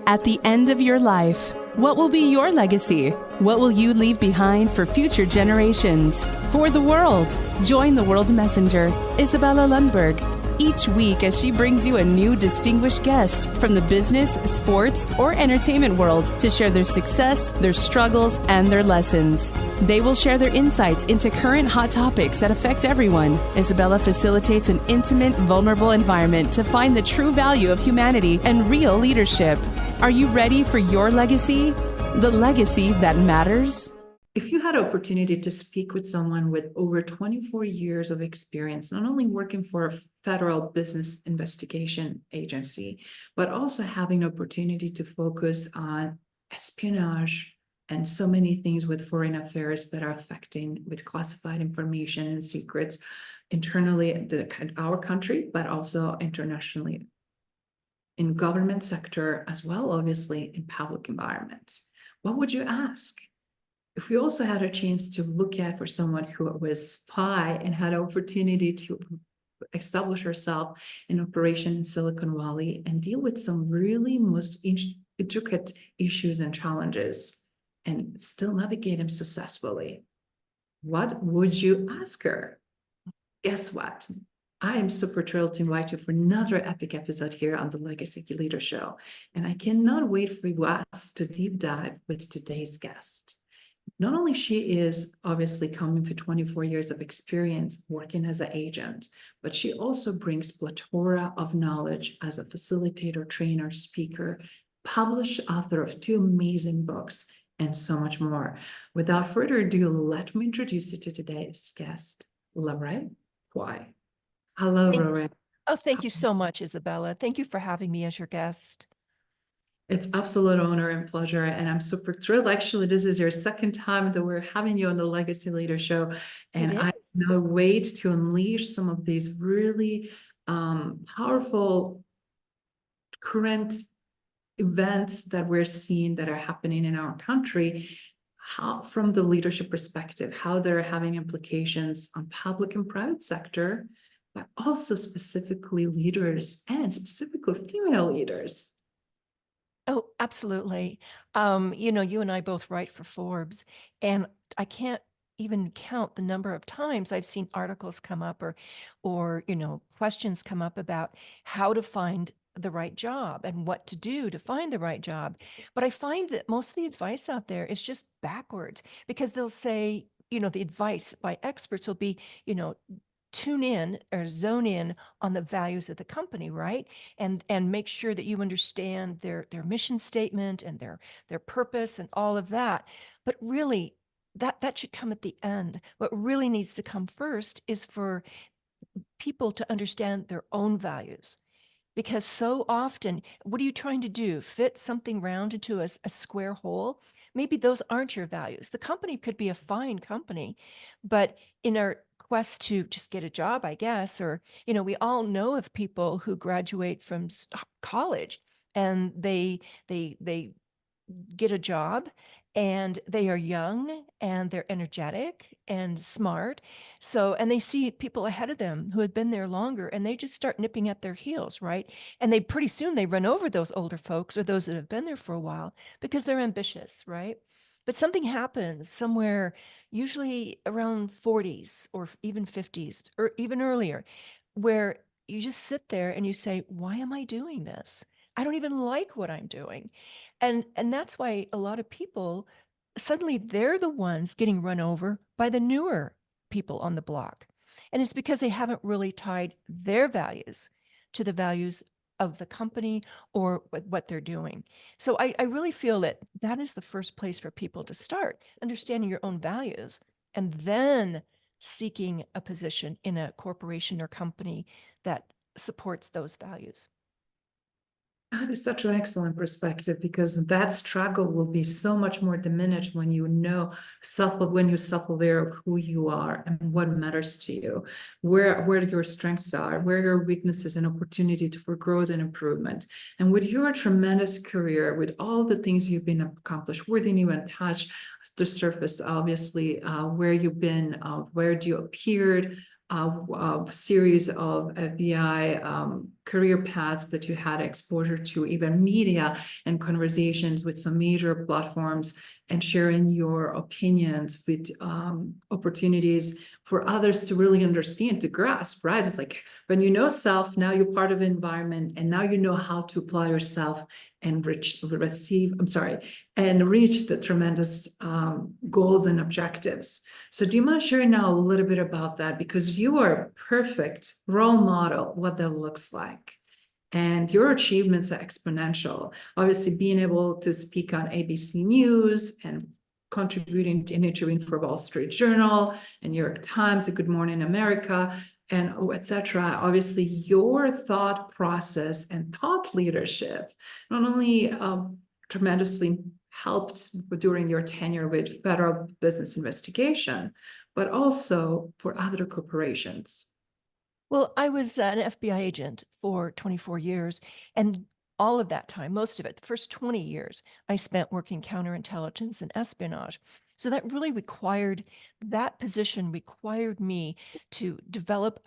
At the end of your life, what will be your legacy? What will you leave behind for future generations? For the world, join the World Messenger, Isabella Lundberg, each week as she brings you a new distinguished guest from the business, sports, or entertainment world to share their success, their struggles, and their lessons. They will share their insights into current hot topics that affect everyone. Isabella facilitates an intimate, vulnerable environment to find the true value of humanity and real leadership. Are you ready for your legacy? The legacy that matters? If you had an opportunity to speak with someone with over 24 years of experience, not only working for a federal business investigation agency, but also having an opportunity to focus on espionage and so many things with foreign affairs that are affecting with classified information and secrets internally in our country, but also internationally in government sector as well, obviously in public environments, what would you ask? If we also had a chance to look at for someone who was spy and had an opportunity to establish herself in operation in Silicon Valley and deal with some really most intricate issues and challenges and still navigate them successfully, what would you ask her? Guess what? I am super thrilled to invite you for another epic episode here on the Legacy Leader Show. And I cannot wait for us to deep dive with today's guest. Not only she is obviously coming for 24 years of experience working as an agent, but she also brings plethora of knowledge as a facilitator, trainer, speaker, published author of 2 amazing books, and so much more. Without further ado, let me introduce you to today's guest, LaRae Quy. Hello, LaRae. Oh, thank you so much, Isabella. Thank you for having me as your guest. It's absolute honor and pleasure, and I'm super thrilled. Actually, this is your second time that we're having you on the Legacy Leader Show, and I cannot wait to unleash some of these really powerful current events that we're seeing that are happening in our country, how, from the leadership perspective, how they're having implications on public and private sector, but also specifically leaders and specifically female leaders. Oh, absolutely. You and I both write for Forbes, and I can't even count the number of times I've seen articles come up or questions come up about how to find the right job and what to do to find the right job. But I find that most of the advice out there is just backwards, because they'll say, the advice by experts will be, tune in or zone in on the values of the company, right? And make sure that you understand their mission statement and their purpose and all of that. But really, that should come at the end. What really needs to come first is for people to understand their own values. Because so often, what are you trying to do? Fit something round into a square hole? Maybe those aren't your values. The company could be a fine company, but in our quest to just get a job, I guess, or, we all know of people who graduate from college and they get a job and they are young and they're energetic and smart. So, and they see people ahead of them who had been there longer and they just start nipping at their heels, right? And they pretty soon they run over those older folks or those that have been there for a while because they're ambitious, right? But something happens somewhere, usually around 40s or even 50s or even earlier, where you just sit there and you say, why am I doing this? I don't even like what I'm doing. And that's why a lot of people, suddenly they're the ones getting run over by the newer people on the block. And it's because they haven't really tied their values to the values of the company or what they're doing. So I really feel that that is the first place for people to start, understanding your own values, and then seeking a position in a corporation or company that supports those values. That is such an excellent perspective, because that struggle will be so much more diminished when you know when you're self-aware of who you are and what matters to you, where your strengths are, where your weaknesses and opportunity for growth and improvement. And with your tremendous career, with all the things you've been accomplished, we didn't even touch the surface, obviously, where you've been, where you appeared, series of FBI career paths that you had exposure to, even media and conversations with some major platforms, and sharing your opinions with opportunities for others to really understand, to grasp, right? It's like when you know self, now you're part of the environment, and now you know how to apply yourself and reach the tremendous goals and objectives. So do you mind sharing now a little bit about that? Because you are a perfect role model, what that looks like. And your achievements are exponential. Obviously, being able to speak on ABC News and contributing to interviewing for Wall Street Journal and New York Times and Good Morning America, and etc. Obviously, your thought process and thought leadership not only tremendously helped during your tenure with federal business investigation, but also for other corporations. Well, I was an FBI agent for 24 years, and all of that time, most of it, the first 20 years, I spent working counterintelligence and espionage. So that position required me to develop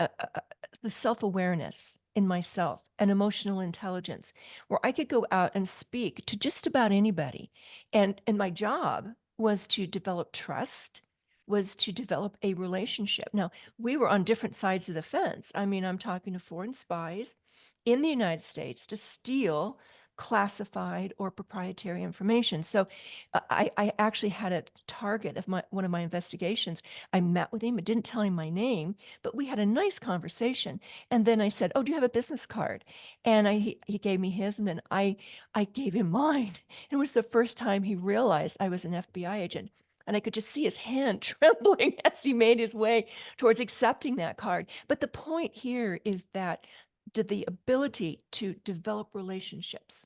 the self-awareness in myself and emotional intelligence, where I could go out and speak to just about anybody. And my job was to develop trust, was to develop a relationship. Now, we were on different sides of the fence. I mean, I'm talking to foreign spies in the United States to steal classified or proprietary information. So I actually had a target of one of my investigations. I met with him. I didn't tell him my name, but we had a nice conversation. And then I said, "Oh, do you have a business card?" And he gave me his, and then I gave him mine. It was the first time he realized I was an FBI agent. And I could just see his hand trembling as he made his way towards accepting that card. But the point here is that the ability to develop relationships,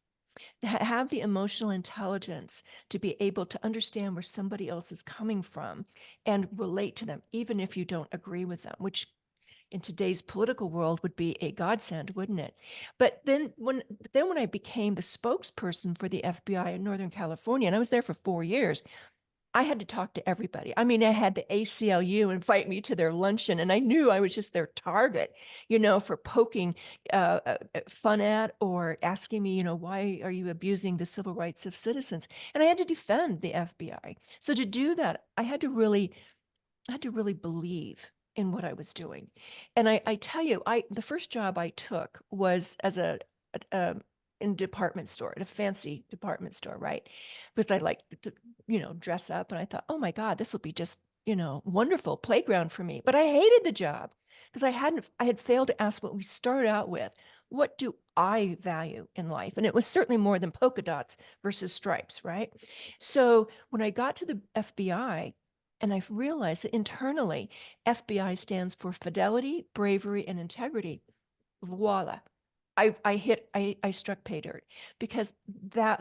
to have the emotional intelligence to be able to understand where somebody else is coming from and relate to them, even if you don't agree with them, which in today's political world would be a godsend, wouldn't it? But then when I became the spokesperson for the FBI in Northern California, and I was there for 4 years, I had to talk to everybody. I mean, I had the ACLU invite me to their luncheon, and I knew I was just their target, for poking fun at or asking me, why are you abusing the civil rights of citizens? And I had to defend the FBI. So to do that, I had to really believe in what I was doing. And I tell you, the first job I took was as in department store, at a fancy department store, right? Because I like to, dress up, and I thought, oh my God, this will be just, wonderful playground for me. But I hated the job because I had failed to ask what we started out with. What do I value in life? And it was certainly more than polka dots versus stripes, right? So when I got to the FBI, and I realized that internally, FBI stands for fidelity, bravery, and integrity. Voila. I struck pay dirt because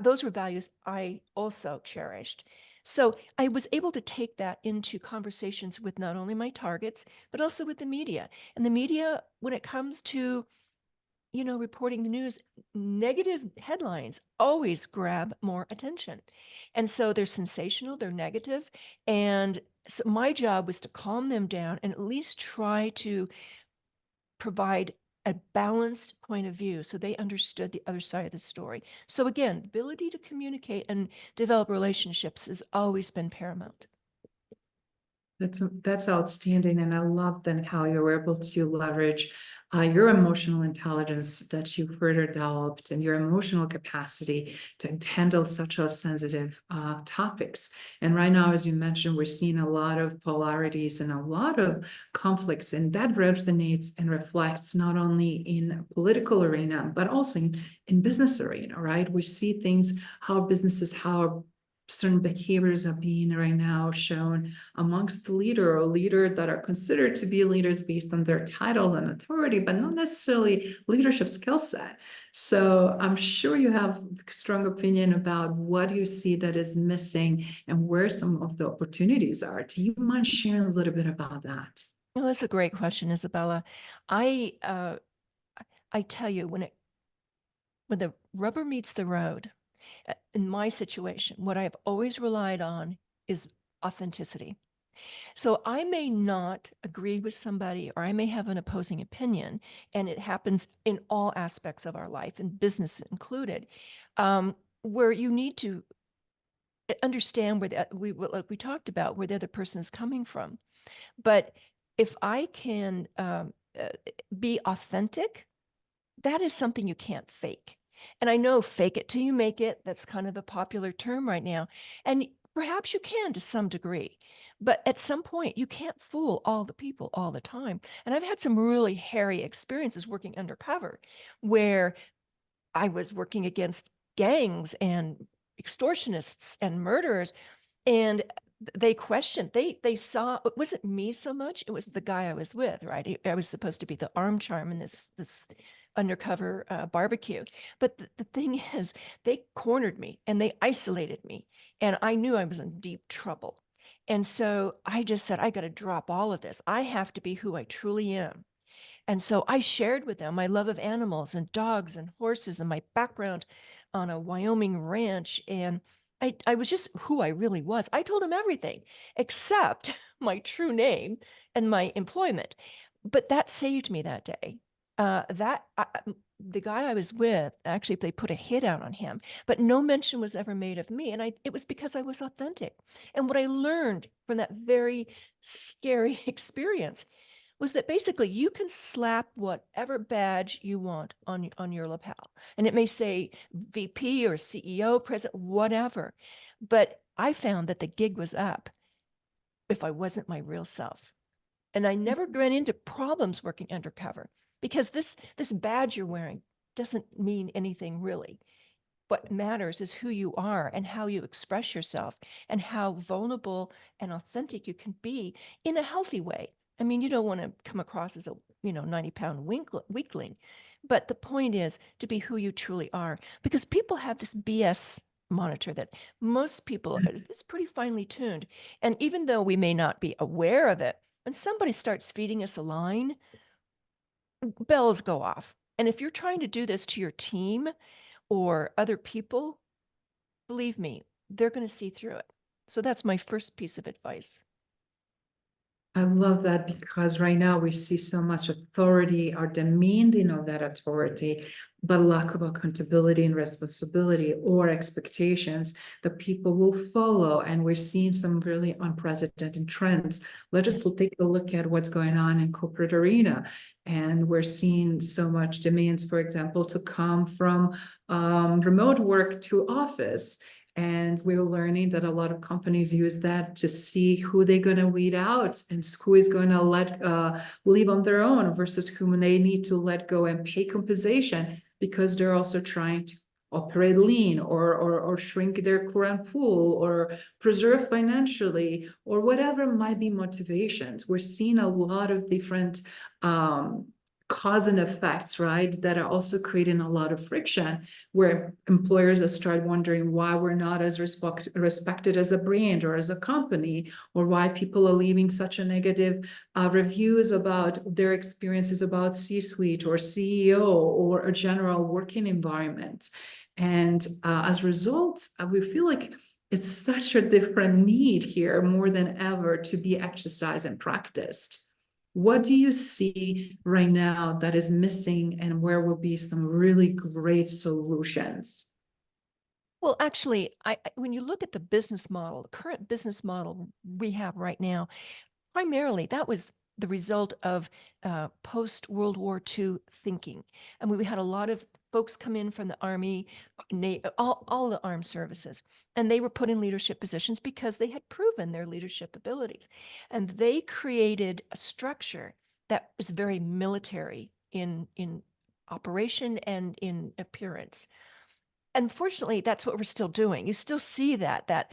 those were values I also cherished. So I was able to take that into conversations with not only my targets, but also with the media. And the media, when it comes to, reporting the news, negative headlines always grab more attention. And so they're sensational, they're negative. And so my job was to calm them down and at least try to provide a balanced point of view so they understood the other side of the story. So again, ability to communicate and develop relationships has always been paramount. That's outstanding, and I love then how you were able to leverage your emotional intelligence that you further developed and your emotional capacity to handle such a sensitive topics. And right now, as you mentioned, we're seeing a lot of polarities and a lot of conflicts, and that resonates and reflects not only in political arena but also in business arena, right? We see things, how certain behaviors are being right now shown amongst the leader that are considered to be leaders based on their titles and authority, but not necessarily leadership skill set. So I'm sure you have a strong opinion about what you see that is missing and where some of the opportunities are. Do you mind sharing a little bit about that? Well, that's a great question, Isabella. I tell you, when the rubber meets the road, in my situation, what I've always relied on is authenticity. So I may not agree with somebody, or I may have an opposing opinion, and it happens in all aspects of our life, and business included, where you need to understand where like we talked about, where the other person is coming from. But if I can be authentic, that is something you can't fake. And I know fake it till you make it. That's kind of a popular term right now. And perhaps you can to some degree. But at some point, you can't fool all the people all the time. And I've had some really hairy experiences working undercover where I was working against gangs and extortionists and murderers, and they questioned, they saw it wasn't me so much, it was the guy I was with, right? I was supposed to be the arm charm in this undercover barbecue. But the thing is, they cornered me and they isolated me, and I knew I was in deep trouble. And so I just said, I got to drop all of this. I have to be who I truly am. And so I shared with them my love of animals and dogs and horses and my background on a Wyoming ranch. And I was just who I really was. I told them everything except my true name and my employment. But that saved me that day. The guy I was with, actually, they put a hit out on him, but no mention was ever made of me. And it was because I was authentic. And what I learned from that very scary experience was that basically you can slap whatever badge you want on your lapel. And it may say VP or CEO, president, whatever. But I found that the gig was up if I wasn't my real self. And I never ran into problems working undercover because this badge you're wearing doesn't mean anything really. What matters is who you are and how you express yourself and how vulnerable and authentic you can be in a healthy way. I mean, you don't want to come across as a 90-pound weakling, but the point is to be who you truly are, because people have this BS monitor that most people is pretty finely tuned. And even though we may not be aware of it, when somebody starts feeding us a line, bells go off. And if you're trying to do this to your team or other people, believe me, they're going to see through it. So that's my first piece of advice. I love that, because right now we see so much authority or demanding of that authority, but lack of accountability and responsibility or expectations that people will follow. And we're seeing some really unprecedented trends. Let us take a look at what's going on in corporate arena. And we're seeing so much demands, for example, to come from remote work to office. And we're learning that a lot of companies use that to see who they're going to weed out and who is going to let leave on their own versus whom they need to let go and pay compensation, because they're also trying to operate lean or shrink their current pool or preserve financially or whatever might be motivations. We're seeing a lot of different cause and effects, right, that are also creating a lot of friction, where employers start wondering why we're not as respected as a brand or as a company, or why people are leaving such a negative reviews about their experiences about C-suite or CEO or a general working environment. And as a result, we feel like it's such a different need here more than ever to be exercised and practiced. What do you see right now that is missing, and where will be some really great solutions? Well, actually, when you look at the business model, the current business model we have right now, primarily that was the result of post-World War II thinking. And we had a lot of folks come in from the Army, all the armed services, and they were put in leadership positions because they had proven their leadership abilities. And they created a structure that was very military in operation and in appearance. Unfortunately, that's what we're still doing. You still see that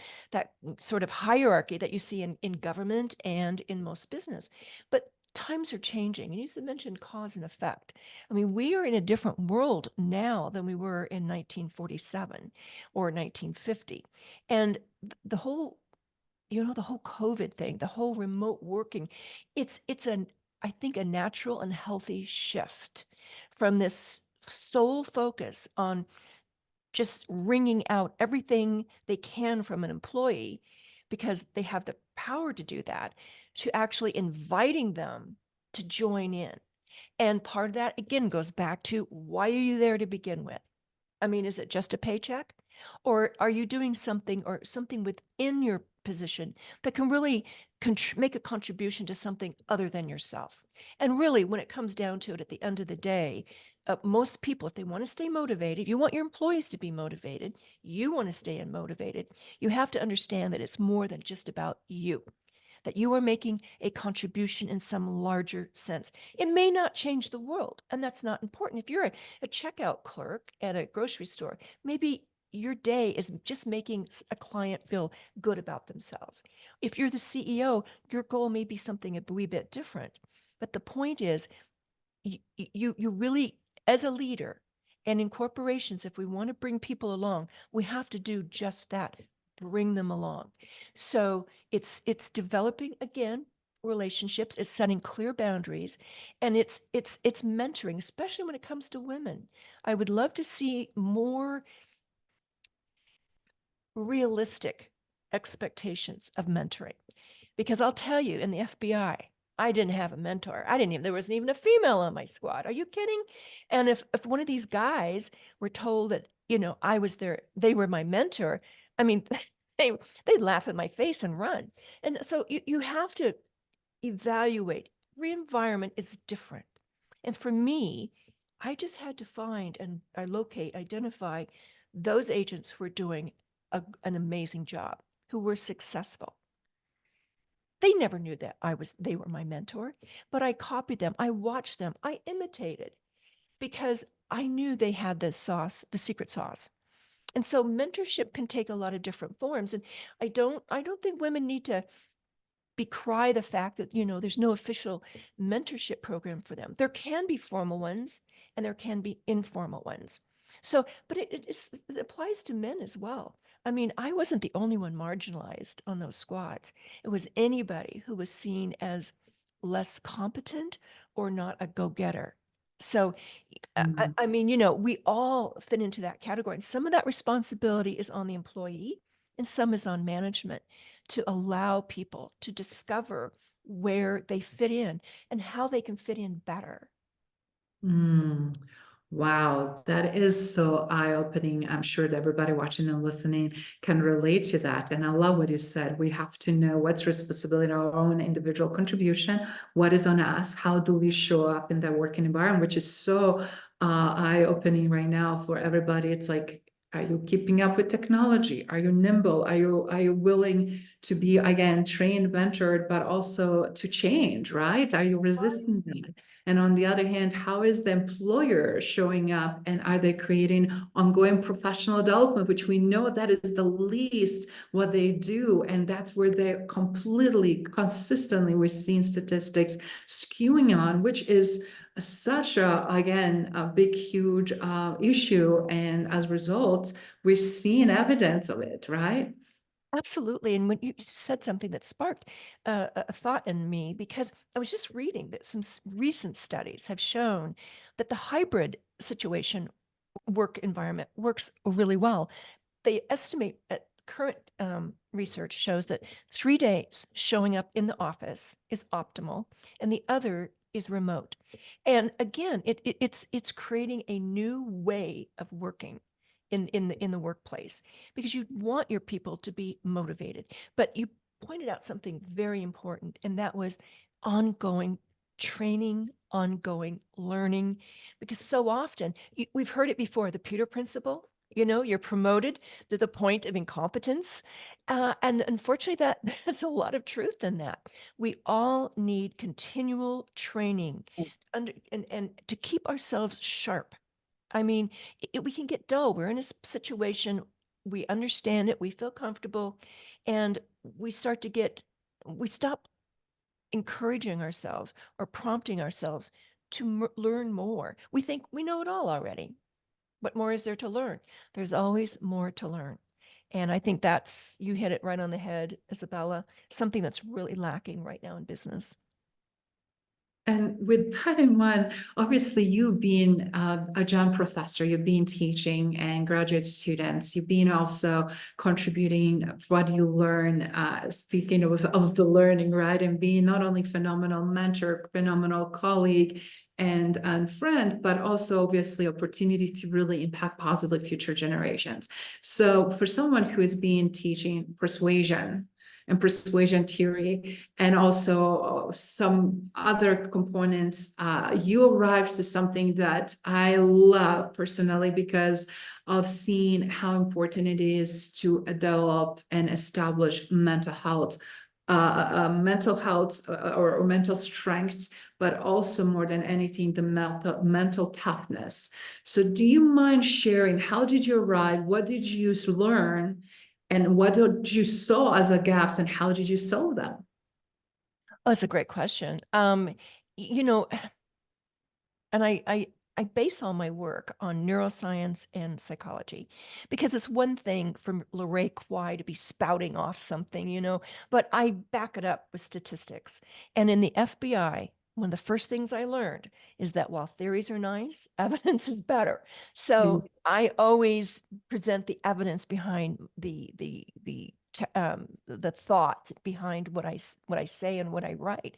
sort of hierarchy that you see in government and in most business. But times are changing. And you mentioned cause and effect. I mean, we are in a different world now than we were in 1947 or 1950. And the whole, the whole COVID thing, the whole remote working, it's I think a natural and healthy shift from this sole focus on just wringing out everything they can from an employee, because they have the power to do that, to actually inviting them to join in. And part of that, again, goes back to, why are you there to begin with? I mean, is it just a paycheck? Or are you doing something, or something within your position that can really make a contribution to something other than yourself? And really, when it comes down to it, at the end of the day, most people, if they want to stay motivated, you want your employees to be motivated, you want to stay motivated, you have to understand that it's more than just about you, that you are making a contribution in some larger sense. It may not change the world, and that's not important. If you're a checkout clerk at a grocery store, maybe your day is just making a client feel good about themselves. If you're the CEO, your goal may be something a wee bit different. But the point is, you really, as a leader, and in corporations, if we want to bring people along, we have to do just that, bring them along. So it's developing, again, relationships, it's setting clear boundaries, and it's mentoring, especially when it comes to women. I would love to see more realistic expectations of mentoring, because I'll tell you, in the FBI, I didn't have a mentor. There wasn't even a female on my squad. Are you kidding? And if one of these guys were told that, I was they were my mentor, I mean, they'd laugh in my face and run. And so you have to evaluate. Re-environment is different. And for me, I just had to find and identify those agents who were doing an amazing job, who were successful. They never knew that they were my mentor, but I copied them. I watched them. I imitated, because I knew they had the sauce, the secret sauce. And so mentorship can take a lot of different forms. And I don't think women need to decry the fact that, there's no official mentorship program for them. There can be formal ones and there can be informal ones. So, but it applies to men as well. I mean, I wasn't the only one marginalized on those squads. It was anybody who was seen as less competent or not a go-getter. So, I mean, we all fit into that category. And some of that responsibility is on the employee and some is on management, to allow people to discover where they fit in and how they can fit in better. Mm. Wow, that is so eye-opening. I'm sure that everybody watching and listening can relate to that. And I love what you said. We have to know what's responsibility, our own individual contribution, what is on us, how do we show up in that working environment, which is so eye-opening right now for everybody. It's like, are you keeping up with technology? Are you nimble? Are you willing to be, again, trained, mentored, but also to change, right? Are you resisting that? And on the other hand, how is the employer showing up, and are they creating ongoing professional development, which we know that is the least what they do. And that's where they're completely consistently, we're seeing statistics skewing on, which is such again, a big, huge issue. And as a result, we're seeing evidence of it, right? Absolutely. And when you said something that sparked a thought in me, because I was just reading that some recent studies have shown that the hybrid situation work environment works really well. They estimate that current research shows that 3 days showing up in the office is optimal, and the other is remote. And again, it's creating a new way of working in the workplace, because you want your people to be motivated. But you pointed out something very important, and that was ongoing training, ongoing learning, because so often we've heard it before, the Peter principle. You're promoted to the point of incompetence. And unfortunately, there's a lot of truth in that. We all need continual training and to keep ourselves sharp. I mean, we can get dull. We're in a situation, we understand it, we feel comfortable, and we stop encouraging ourselves or prompting ourselves to learn more. We think we know it all already. What more is there to learn? There's always more to learn. And I think you hit it right on the head, Isabella, something that's really lacking right now in business. And with that in mind, obviously you being a adjunct professor, you've been teaching and graduate students, you've been also contributing what you learn, speaking of the learning, right? And being not only phenomenal mentor, phenomenal colleague and friend, but also obviously opportunity to really impact positively future generations. So for someone who has been teaching persuasion and persuasion theory, and also some other components, you arrived to something that I love personally because of seeing how important it is to develop and establish mental health, or mental strength, but also more than anything, the mental toughness. So do you mind sharing, how did you arrive? What did you learn? And what did you saw as a gaps and how did you solve them? Oh, that's a great question. You know, and I base all my work on neuroscience and psychology because it's one thing for LaRae Quy to be spouting off something, but I back it up with statistics. And in the FBI, one of the first things I learned is that while theories are nice, evidence is better. So I always present the evidence behind the thought behind what I say and what I write.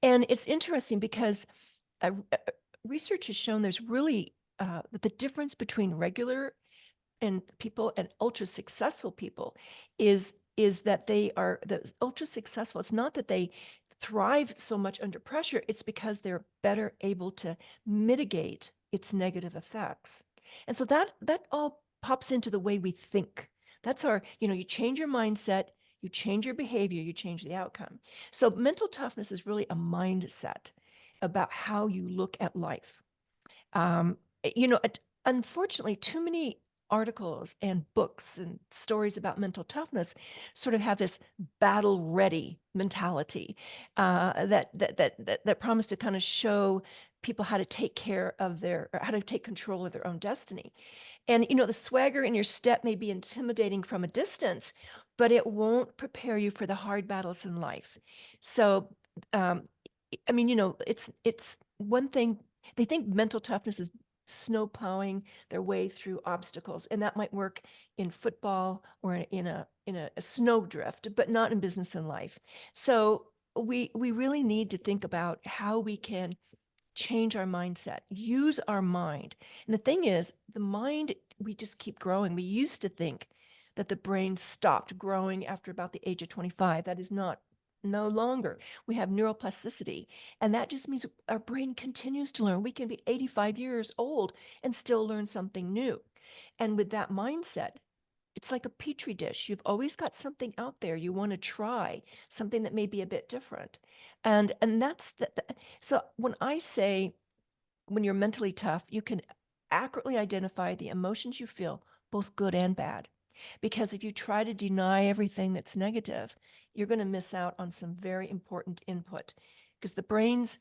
And it's interesting because research has shown there's really that the difference between regular and people and ultra successful people is that they are the ultra successful. It's not that they thrive so much under pressure. It's because they're better able to mitigate its negative effects. And so that all pops into the way we think. That's our, you change your mindset, you change your behavior, you change the outcome. So mental toughness is really a mindset about how you look at life. Um, Unfortunately, too many articles and books and stories about mental toughness sort of have this battle ready mentality that promise to kind of show people how to take care of how to take control of their own destiny. And the swagger in your step may be intimidating from a distance, but it won't prepare you for the hard battles in life. So it's one thing. They think mental toughness is snow plowing their way through obstacles, and that might work in football or in a snow drift, but not in business and life. So we really need to think about how we can change our mindset, use our mind. And the thing is, the mind, we just keep growing. We used to think that the brain stopped growing after about the age of 25. That is no longer. We have neuroplasticity, and that just means our brain continues to learn. We can be 85 years old and still learn something new. And with that mindset, it's like a petri dish. You've always got something out there you want to try, something that may be a bit different. And that's so when I say, when you're mentally tough, you can accurately identify the emotions you feel, both good and bad. Because if you try to deny everything that's negative, you're going to miss out on some very important input. Because the brain's,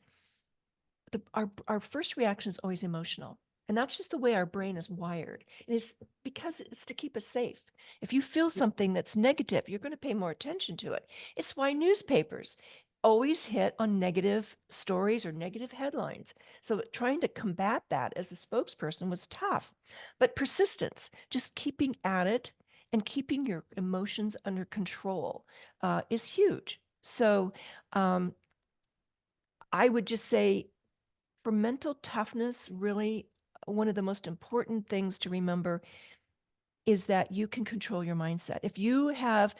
our first reaction is always emotional. And that's just the way our brain is wired. And it's because it's to keep us safe. If you feel something that's negative, you're going to pay more attention to it. It's why newspapers always hit on negative stories or negative headlines. So trying to combat that as a spokesperson was tough. But persistence, just keeping at it and keeping your emotions under control is huge. So I would just say, for mental toughness, really, one of the most important things to remember is that you can control your mindset. If you have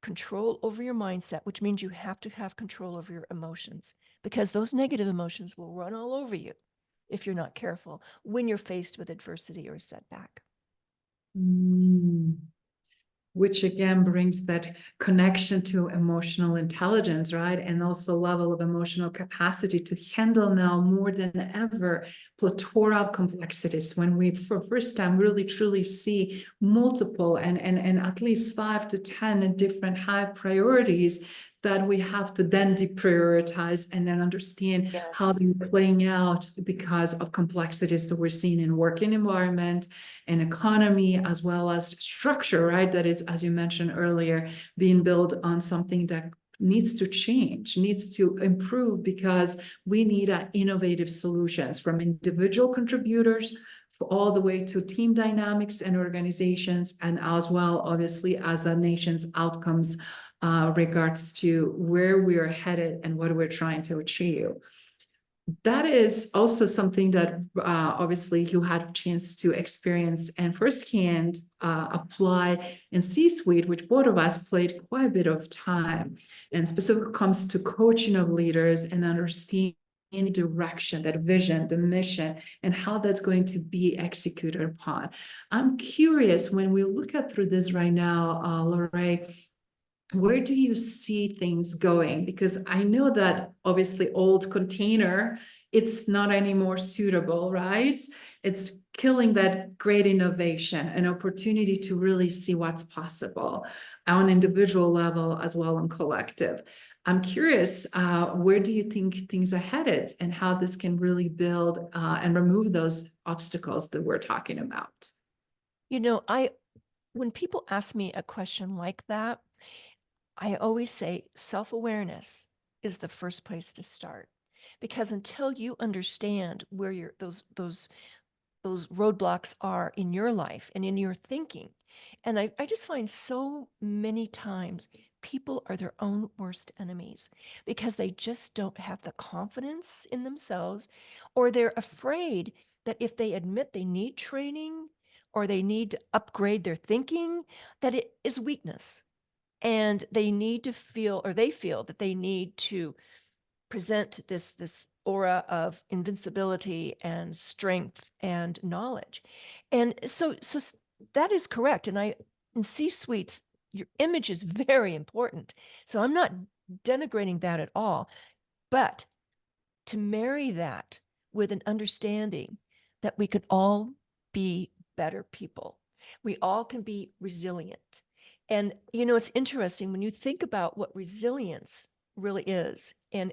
control over your mindset, which means you have to have control over your emotions, because those negative emotions will run all over you if you're not careful when you're faced with adversity or a setback. Which again brings that connection to emotional intelligence, right? And also level of emotional capacity to handle now more than ever plethora of complexities, when we for first time really truly see multiple and at least 5 to 10 different high priorities that we have to then deprioritize and then understand how they're playing out because of complexities that we're seeing in working environment and economy, as well as structure, right? That is, as you mentioned earlier, being built on something that needs to change, needs to improve, because we need innovative solutions from individual contributors all the way to team dynamics and organizations, and as well, obviously, as a nation's outcomes regards to where we are headed and what we're trying to achieve. That is also something that obviously you had a chance to experience and firsthand apply in C-suite, which both of us played quite a bit of time, and specifically comes to coaching of leaders and understanding direction, that vision, the mission, and how that's going to be executed upon. I'm curious, when we look at through this right now, LaRae, where do you see things going? Because I know that obviously old container, it's not anymore suitable, right? It's killing that great innovation, an opportunity to really see what's possible on individual level as well on collective. I'm curious, where do you think things are headed, and how this can really build and remove those obstacles that we're talking about? You know, when people ask me a question like that, I always say self-awareness is the first place to start, because until you understand where those roadblocks are in your life and in your thinking, and I just find so many times people are their own worst enemies because they just don't have the confidence in themselves, or they're afraid that if they admit they need training or they need to upgrade their thinking, that it is weakness. And they need to feel, or they feel that they need to present this aura of invincibility and strength and knowledge. And so that is correct. And in C-suites, your image is very important. So I'm not denigrating that at all. But to marry that with an understanding that we could all be better people, we all can be resilient. And it's interesting when you think about what resilience really is, and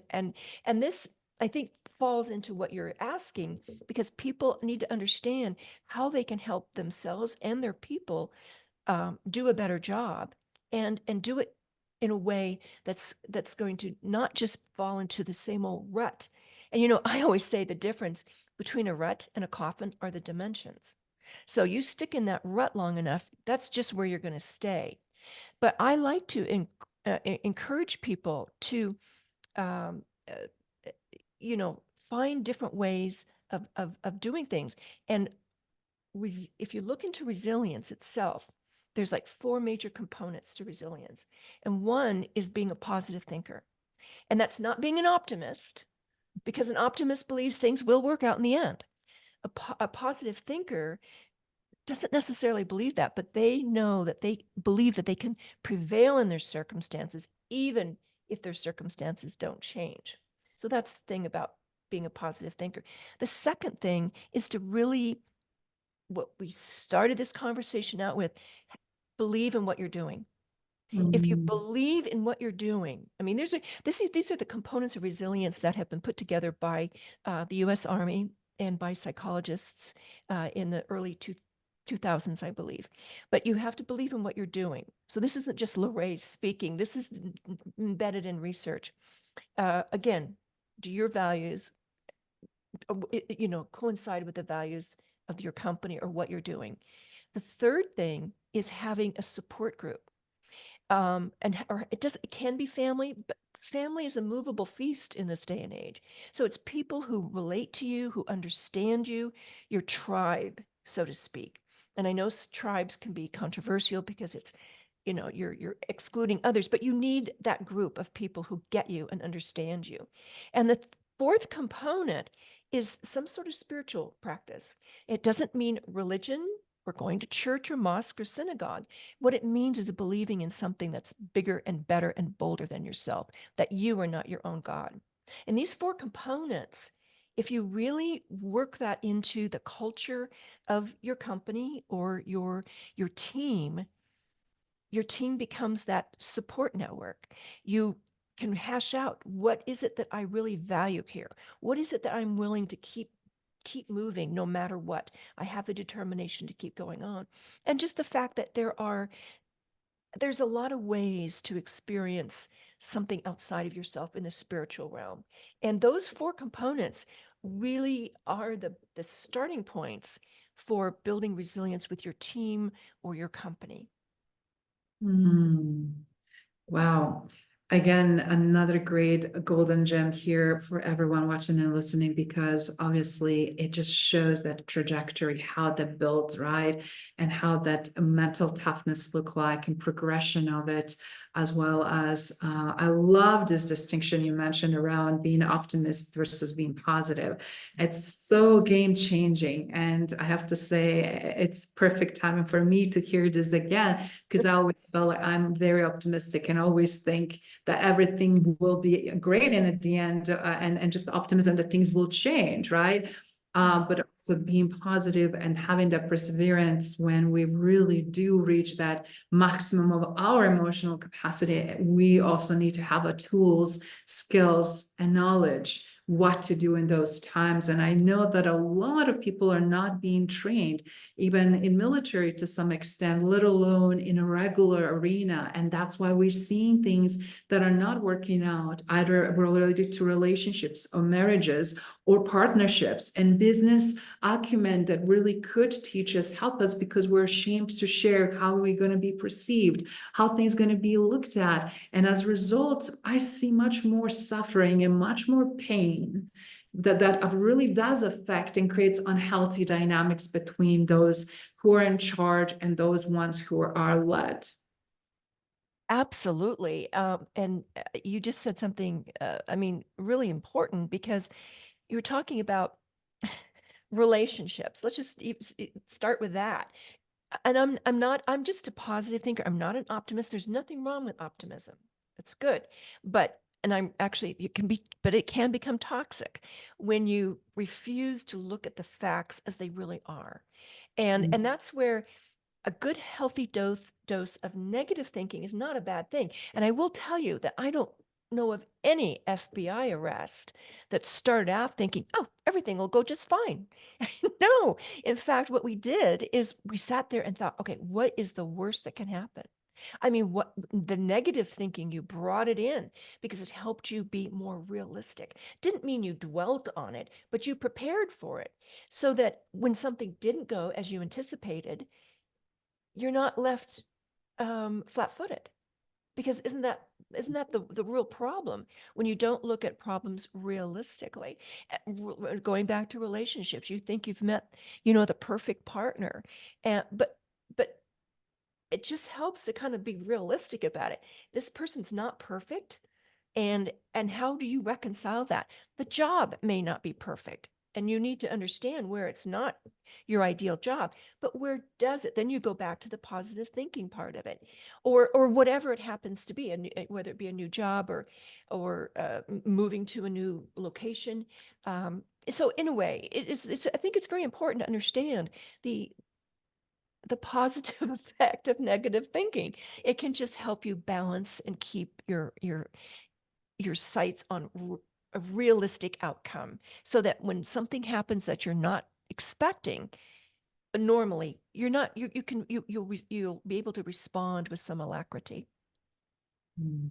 this, I think, falls into what you're asking, because people need to understand how they can help themselves and their people do a better job, and do it in a way that's going to not just fall into the same old rut. And I always say the difference between a rut and a coffin are the dimensions. So you stick in that rut long enough, that's just where you're going to stay. But I like to encourage people to, um, uh, find different ways of doing things. And if you look into resilience itself, there's like 4 major components to resilience. And one is being a positive thinker. And that's not being an optimist, because an optimist believes things will work out in the end. A positive thinker doesn't necessarily believe that, but they know that they believe that they can prevail in their circumstances, even if their circumstances don't change. So that's the thing about being a positive thinker. The second thing is to really, what we started this conversation out with, believe in what you're doing. If you believe in what you're doing, I mean, these are the components of resilience that have been put together by the U.S. Army and by psychologists in the early 2000s, I believe. But you have to believe in what you're doing. So this isn't just LaRae speaking. This is embedded in research. Again, do your values, coincide with the values of your company or what you're doing? The third thing is having a support group. It can be family, but family is a movable feast in this day and age. So it's people who relate to you, who understand you, your tribe, so to speak. And I know tribes can be controversial because it's, you're excluding others, but you need that group of people who get you and understand you. And the fourth component is some sort of spiritual practice. It doesn't mean religion or going to church or mosque or synagogue. What it means is believing in something that's bigger and better and bolder than yourself, that you are not your own God. And these 4 components, if you really work that into the culture of your company or your team becomes that support network. You can hash out, what is it that I really value here? What is it that I'm willing to keep moving no matter what? I have the determination to keep going on. And just the fact that there are there's a lot of ways to experience something outside of yourself in the spiritual realm. And those four components really are the starting points for building resilience with your team or your company. Hmm. Wow. Again, another great golden gem here for everyone watching and listening, because obviously it just shows that trajectory, how that builds, right? And how that mental toughness look like and progression of it, as well as I love this distinction you mentioned around being optimist versus being positive. It's so game changing. And I have to say, it's perfect timing for me to hear this again, because I always felt like I'm very optimistic and always think that everything will be great. And at the end, and just optimism that things will change, right? But also being positive and having that perseverance when we really do reach that maximum of our emotional capacity. We also need to have a tools, skills, and knowledge what to do in those times. And I know that a lot of people are not being trained, even in military to some extent, let alone in a regular arena. And that's why we're seeing things that are not working out, either related to relationships or marriages or partnerships, and business acumen that really could teach us, help us, because we're ashamed to share how we're going to be perceived, how things are going to be looked at. And as a result, I see much more suffering and much more pain that really does affect and creates unhealthy dynamics between those who are in charge and those ones who are led. Absolutely. And you just said something, I mean, really important, because you were talking about relationships. Let's just start with that. And I'm just a positive thinker. I'm not an optimist. There's nothing wrong with optimism. It's good. But, and I'm actually, but it can become toxic when you refuse to look at the facts as they really are. And that's where a good healthy dose of negative thinking is not a bad thing. And I will tell you that I don't know of any FBI arrest that started out thinking, oh, everything will go just fine. No, in fact, what we did is we sat there and thought, okay, what is the worst that can happen? I mean, what the negative thinking, you brought it in because it helped you be more realistic. Didn't mean you dwelt on it, but you prepared for it so that when something didn't go as you anticipated, you're not left flat-footed. Because isn't that the real problem when you don't look at problems realistically? Going back to relationships, you think you've met, the perfect partner, and but it just helps to kind of be realistic about it. This person's not perfect, and how do you reconcile that? The job may not be perfect, and you need to understand where it's not your ideal job, but where does it? Then you go back to the positive thinking part of it, or whatever it happens to be, whether it be a new job or moving to a new location. So in a way, it's I think it's very important to understand the positive effect of negative thinking. It can just help you balance and keep your sights on a realistic outcome, so that when something happens that you're not expecting, normally you're not, you'll be able to respond with some alacrity. Mm.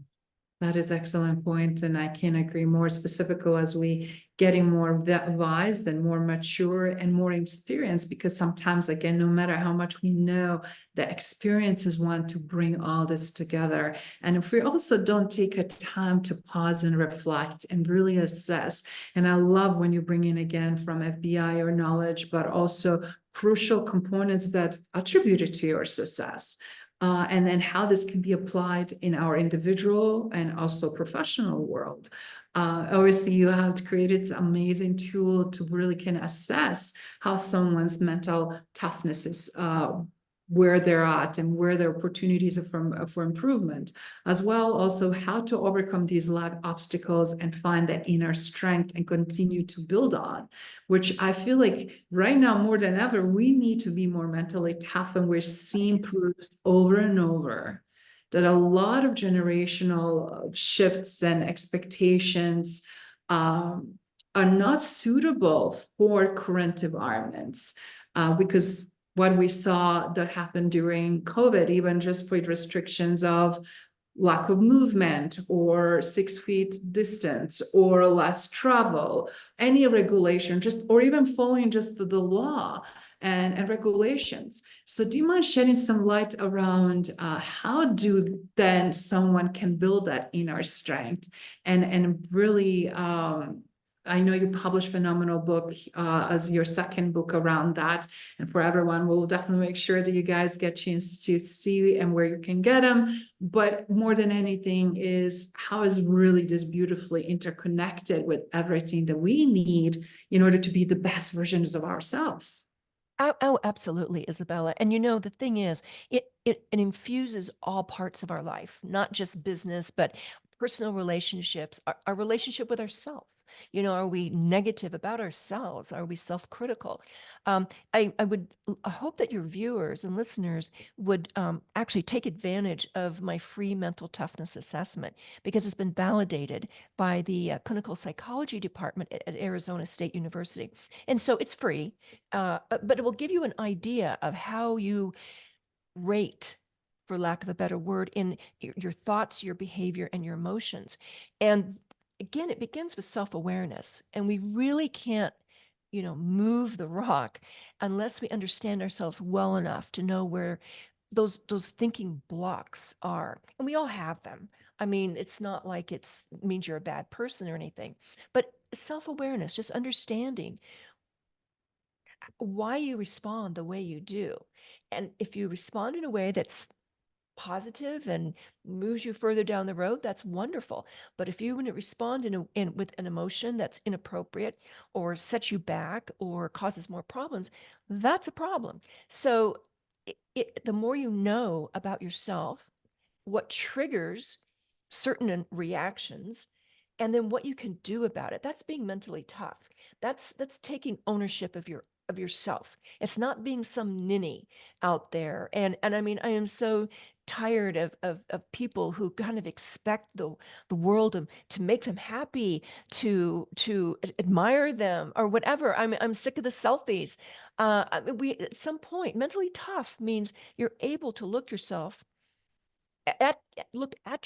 That is excellent point, and I can't agree more. Specifically, as we getting more wise and more mature and more experienced, because sometimes, again, no matter how much we know, the experience is one to bring all this together. And if we also don't take a time to pause and reflect and really assess, and I love when you bring in again from FBI or knowledge, but also crucial components that attributed to your success. And then how this can be applied in our individual and also professional world. Obviously, you have created this amazing tool to really can assess how someone's mental toughness is, where they're at and where their opportunities are for improvement, as well also how to overcome these life obstacles and find that inner strength and continue to build on, which I feel like right now more than ever, we need to be more mentally tough. And we're seeing proofs over and over that a lot of generational shifts and expectations are not suitable for current environments, because what we saw that happened during COVID, even just with restrictions of lack of movement or 6 feet distance or less travel, any regulation, just or even following just the law and regulations. So do you mind shedding some light around how do then someone can build that inner strength and really I know you published phenomenal book as your second book around that. And for everyone, we'll definitely make sure that you guys get a chance to see and where you can get them. But more than anything is how is really this beautifully interconnected with everything that we need in order to be the best versions of ourselves. Oh, absolutely, Isabella. And the thing is, it infuses all parts of our life, not just business, but personal relationships, our relationship with ourselves. Are we negative about ourselves? Are we self-critical? I hope that your viewers and listeners would actually take advantage of my free mental toughness assessment, because it's been validated by the clinical psychology department at Arizona State University. And so it's free, but it will give you an idea of how you rate, for lack of a better word, in your thoughts, your behavior, and your emotions. And again, it begins with self-awareness, and we really can't move the rock unless we understand ourselves well enough to know where those thinking blocks are. And we all have them. I mean, it's not like it means you're a bad person or anything, but self-awareness, just understanding why you respond the way you do. And if you respond in a way that's positive and moves you further down the road, that's wonderful. But if you want to respond with an emotion that's inappropriate or sets you back or causes more problems, that's a problem. So the more you know about yourself, what triggers certain reactions, and then what you can do about it, that's being mentally tough. That's taking ownership of yourself. It's not being some ninny out there. And I mean, I am so tired of people who kind of expect the world to make them happy, to admire them or whatever. I'm sick of the selfies. I mean, we at some point, mentally tough means you're able to look at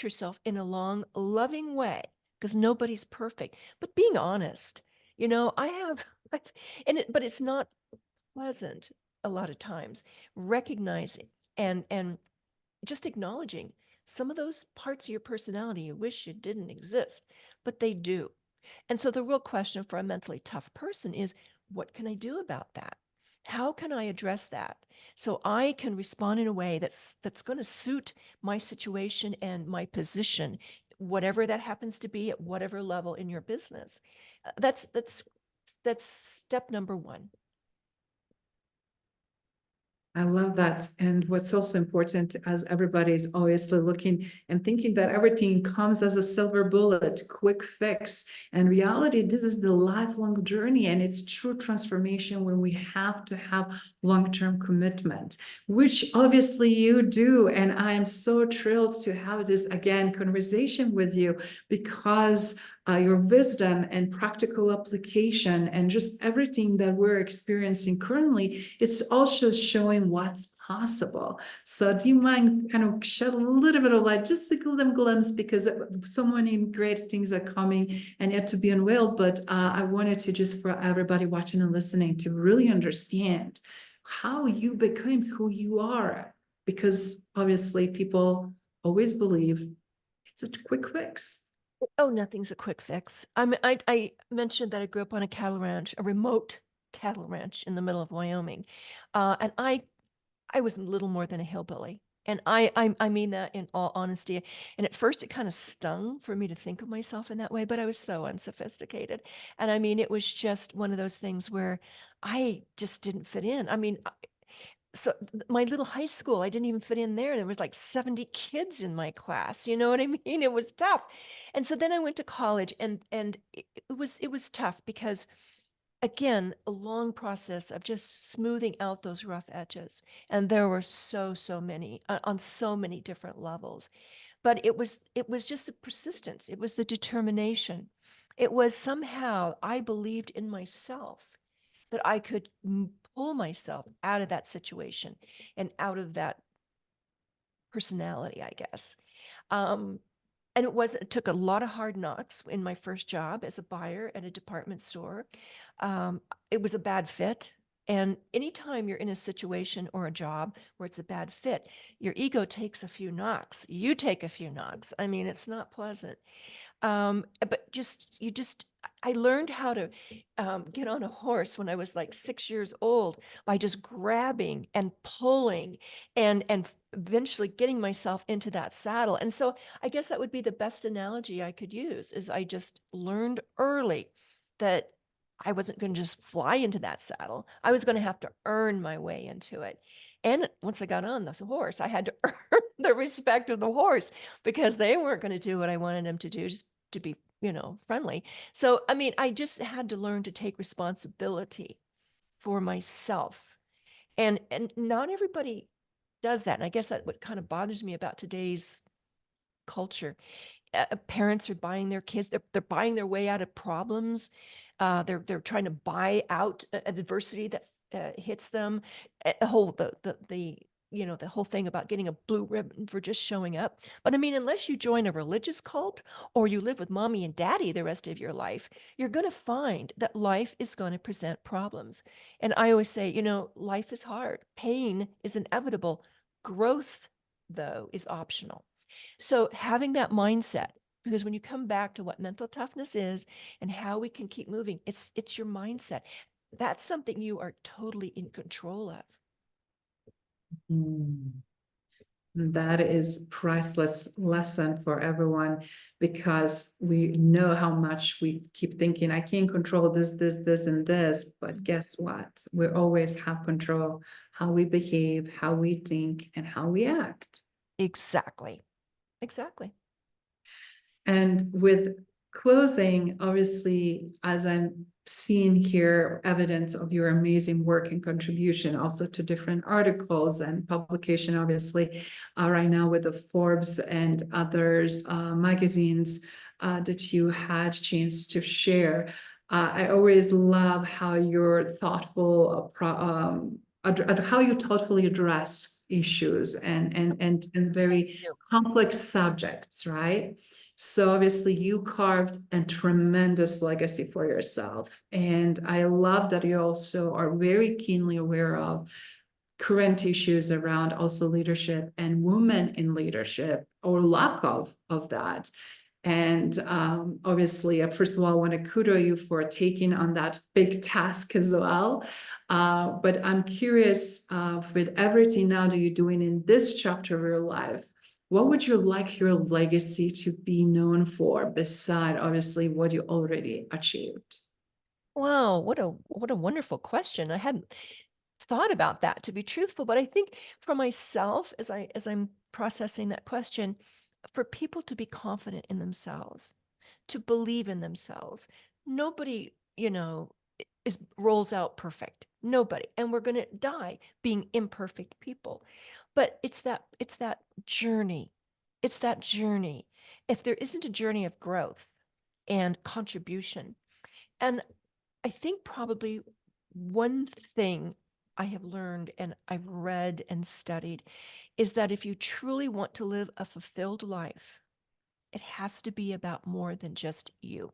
yourself in a long, loving way, because nobody's perfect. But being honest, I have, but it's not pleasant a lot of times. Recognizing and just acknowledging some of those parts of your personality you wish you didn't exist, but they do. And so the real question for a mentally tough person is, what can I do about that? How can I address that so I can respond in a way that's going to suit my situation and my position, whatever that happens to be at whatever level in your business? That's step number one. I love that. And what's also important, as everybody is obviously looking and thinking that everything comes as a silver bullet, quick fix. And reality, this is the lifelong journey, and it's true transformation when we have to have long-term commitment, which obviously you do. And I am so thrilled to have this again conversation with you, because your wisdom and practical application and just everything that we're experiencing currently, it's also showing what's possible. So do you mind kind of shed a little bit of light, just to give them a glimpse, because so many great things are coming and yet to be unveiled. But I wanted to just for everybody watching and listening to really understand how you became who you are, because obviously people always believe it's a quick fix. Oh, nothing's a quick fix. I mentioned that I grew up on a cattle ranch, a remote cattle ranch in the middle of Wyoming. And I was little more than a hillbilly. And I mean that in all honesty. And at first it kind of stung for me to think of myself in that way, but I was so unsophisticated. And I mean, it was just one of those things where I just didn't fit in. I mean, so my little high school, I didn't even fit in there. There was like 70 kids in my class. You know what I mean? It was tough. And so then I went to college, and it was tough because, again, a long process of just smoothing out those rough edges. And there were so many on so many different levels. But it was just the persistence. It was the determination. It was somehow I believed in myself that I could pull myself out of that situation and out of that personality, I guess. Um, and it took a lot of hard knocks in my first job as a buyer at a department store. It was a bad fit. And anytime you're in a situation or a job where it's a bad fit, your ego takes a few knocks. You take a few knocks. I mean, it's not pleasant. But I learned how to get on a horse when I was like 6 years old by just grabbing and pulling and eventually getting myself into that saddle. And so I guess that would be the best analogy I could use is I just learned early that I wasn't going to just fly into that saddle. I was going to have to earn my way into it. And once I got on the horse, I had to earn the respect of the horse because they weren't going to do what I wanted them to do, just to be, friendly. So, I mean, I just had to learn to take responsibility for myself. And not everybody does that. And I guess that what kind of bothers me about today's culture. Parents are buying their kids, they're buying their way out of problems. They're trying to buy out adversity that hits them. The whole the whole thing about getting a blue ribbon for just showing up. But I mean, unless you join a religious cult or you live with mommy and daddy the rest of your life, you're going to find that life is going to present problems. And I always say, life is hard. Pain is inevitable. Growth, though, is optional. So having that mindset, because when you come back to what mental toughness is and how we can keep moving, it's your mindset. That's something you are totally in control of. Mm. That is priceless lesson for everyone, because we know how much we keep thinking, I can't control this, and this, but guess what? We always have control how we behave, how we think, and how we act. Exactly. Exactly. And with closing, obviously, as I'm seeing here, evidence of your amazing work and contribution also to different articles and publication, obviously, right now with the Forbes and others magazines that you had chance to share. I always love how you're thoughtful, how you thoughtfully address issues and very complex subjects, right? So obviously you carved a tremendous legacy for yourself. And I love that you also are very keenly aware of current issues around also leadership and women in leadership, or lack of that. And obviously, first of all, I want to kudos you for taking on that big task as well. But I'm curious, with everything now that you're doing in this chapter of your life, what would you like your legacy to be known for, beside obviously what you already achieved? Wow, what a wonderful question. I hadn't thought about that, to be truthful, but I think for myself, as I'm processing that question, for people to be confident in themselves, to believe in themselves. Nobody, is rolls out perfect. Nobody. And we're going to die being imperfect people. But it's that journey. It's that journey. If there isn't a journey of growth and contribution, and I think probably one thing I have learned and I've read and studied is that if you truly want to live a fulfilled life, it has to be about more than just you.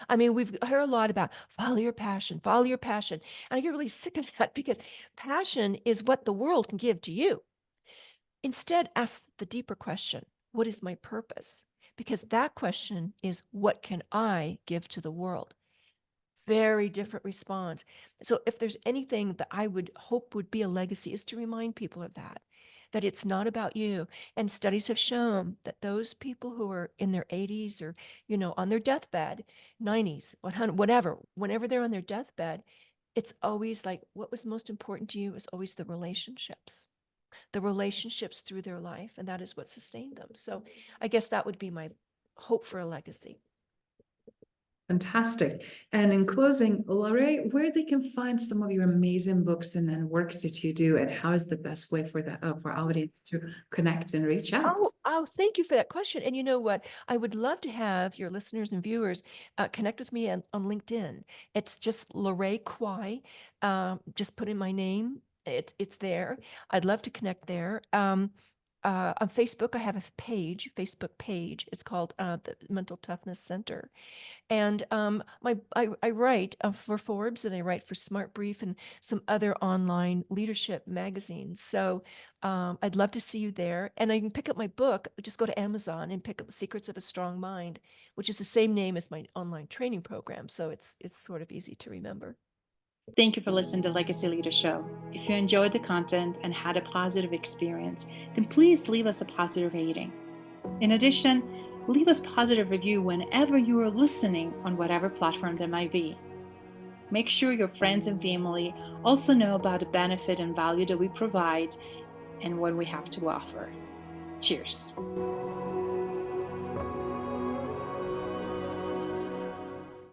I mean, we've heard a lot about follow your passion, follow your passion. And I get really sick of that because passion is what the world can give to you. Instead, ask the deeper question, what is my purpose? Because that question is, what can I give to the world? Very different response. So if there's anything that I would hope would be a legacy, is to remind people of that it's not about you. And studies have shown that those people who are in their 80s or, on their deathbed, 90s, 100, whatever, whenever they're on their deathbed, it's always like, what was most important to you is always the relationships through their life. And that is what sustained them. So I guess that would be my hope for a legacy. Fantastic. And in closing, LaRae, where they can find some of your amazing books and work that you do, and how is the best way for the for audience to connect and reach out? Thank you for that question. And you know what? I would love to have your listeners and viewers connect with me on LinkedIn. It's just LaRae Quy. Just put in my name. It's there. I'd love to connect there. On Facebook, I have a Facebook page. It's called the Mental Toughness Center. And I write for Forbes, and I write for Smart Brief and some other online leadership magazines. So I'd love to see you there. And I can pick up my book. Just go to Amazon and pick up Secrets of a Strong Mind, which is the same name as my online training program. So it's sort of easy to remember. Thank you for listening to Legacy Leader Show. If you enjoyed the content and had a positive experience, then please leave us a positive rating. In addition, leave us a positive review whenever you are listening on whatever platform there might be. Make sure your friends and family also know about the benefit and value that we provide and what we have to offer. Cheers.